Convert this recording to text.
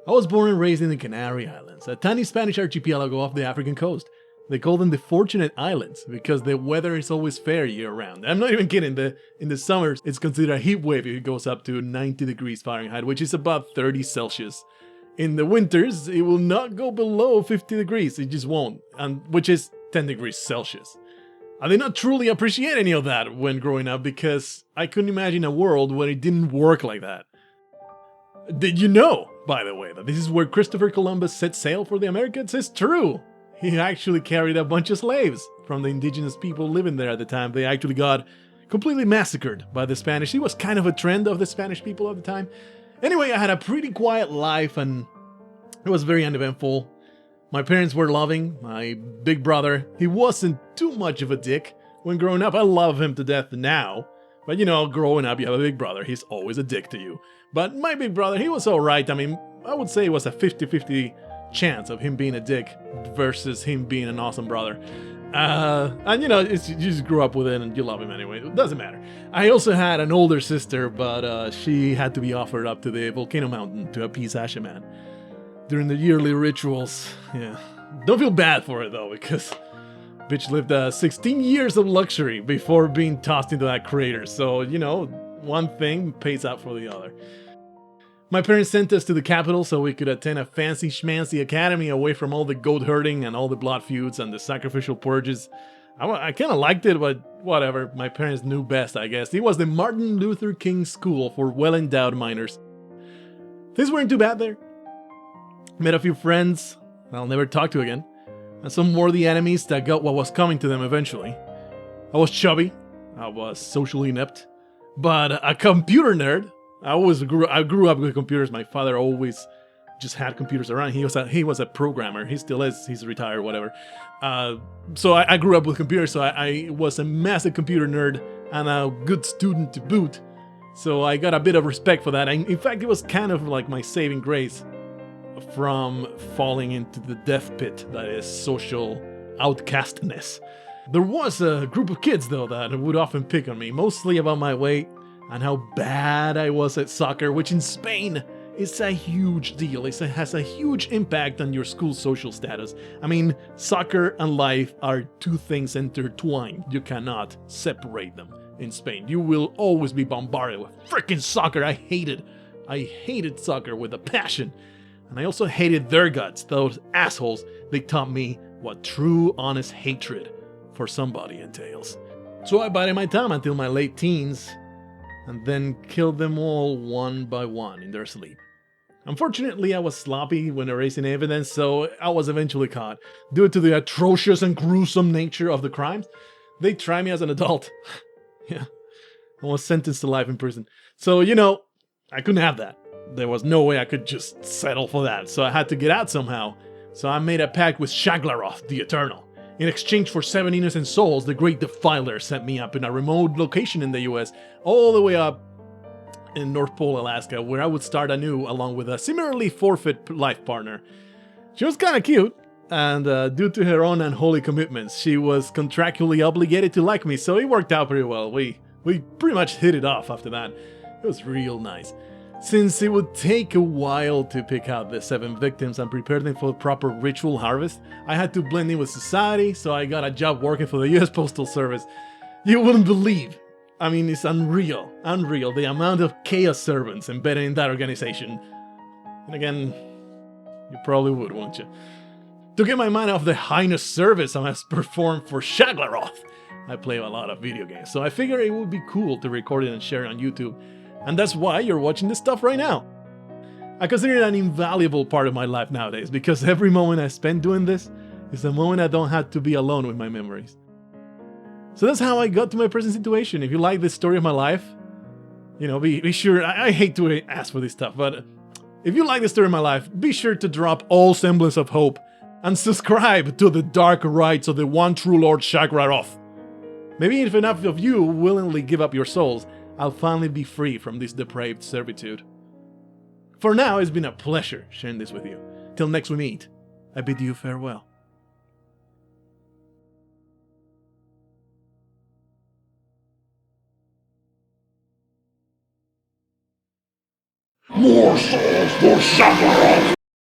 I was born and raised in the Canary Islands, a tiny Spanish archipelago off the African coast. They call them the Fortunate Islands because the weather is always fair year-round. I'm not even kidding, in the summers it's considered a heat wave if it goes up to 90 degrees Fahrenheit, which is about 30 Celsius. In the winters, it will not go below 50 degrees, it just won't, and which is 10 degrees Celsius. I did not truly appreciate any of that when growing up because I couldn't imagine a world where it didn't work like that. Did you know, by the way, that this is where Christopher Columbus set sail for the Americas? It's true! He actually carried a bunch of slaves from the indigenous people living there at the time. They actually got completely massacred by the Spanish. It was kind of a trend of the Spanish people at the time. Anyway, I had a pretty quiet life and it was very uneventful. My parents were loving. My big brother, he wasn't too much of a dick when growing up. I love him to death now. But you know, growing up, you have a big brother. He's always a dick to you. But my big brother, he was alright. I mean, I would say it was a 50-50 chance of him being a dick versus him being an awesome brother. And you know, you just grew up with it and you love him anyway. It doesn't matter. I also had an older sister, but she had to be offered up to the volcano mountain to appease Asha Man during the yearly rituals. Yeah. Don't feel bad for it though, because bitch lived 16 years of luxury before being tossed into that crater. So, you know, one thing pays out for the other. My parents sent us to the capital so we could attend a fancy schmancy academy away from all the goat herding and all the blood feuds and the sacrificial purges. I kind of liked it, but whatever. My parents knew best, I guess. It was the Martin Luther King School for well-endowed minors. Things weren't too bad there. Met a few friends I'll never talk to again, and some worthy enemies that got what was coming to them eventually. I was chubby, I was socially inept, but a computer nerd. I grew up with computers. My father always just had computers around. He was a programmer. He still is. He's retired, whatever. So I grew up with computers. So I was a massive computer nerd and a good student to boot. So I got a bit of respect for that. In fact, it was kind of like my saving grace from falling into the death pit that is social outcastness. There was a group of kids though that would often pick on me, mostly about my weight and how bad I was at soccer, which in Spain is a huge deal. It has a huge impact on your school social status. I mean, soccer and life are two things intertwined. You cannot separate them in Spain. You will always be bombarded with freaking soccer. I hated soccer with a passion. And I also hated their guts, those assholes. They taught me what true, honest hatred for somebody entails. So I bided my time until my late teens, and then killed them all one by one in their sleep. Unfortunately, I was sloppy when erasing evidence, so I was eventually caught. Due to the atrocious and gruesome nature of the crimes, they tried me as an adult. Yeah, I was sentenced to life in prison. So, you know, I couldn't have that. There was no way I could just settle for that, so I had to get out somehow. So I made a pact with Shaglaroth, the Eternal. In exchange for 7 innocent souls, the Great Defiler set me up in a remote location in the US, all the way up in North Pole, Alaska, where I would start anew along with a similarly forfeit life partner. She was kinda cute, and due to her own unholy commitments, she was contractually obligated to like me, so it worked out pretty well. We pretty much hit it off after that. It was real nice. Since it would take a while to pick out the 7 victims and prepare them for proper ritual harvest, I had to blend in with society, so I got a job working for the US Postal Service. You wouldn't believe. I mean, it's unreal, the amount of chaos servants embedded in that organization. And again, you probably would, won't you? To get my mind off the heinous service I must perform for Shaglaroth, I play a lot of video games, so I figured it would be cool to record it and share it on YouTube. And that's why you're watching this stuff right now. I consider it an invaluable part of my life nowadays, because every moment I spend doing this is a moment I don't have to be alone with my memories. So that's how I got to my present situation. If you like this story of my life, you know, be sure, I hate to ask for this stuff, but if you like the story of my life, be sure to drop all semblance of hope and subscribe to the dark rites of the one true Lord Shaglaroth. Maybe if enough of you willingly give up your souls, I'll finally be free from this depraved servitude. For now, it's been a pleasure sharing this with you. Till next we meet, I bid you farewell. More souls for Shaglaroth!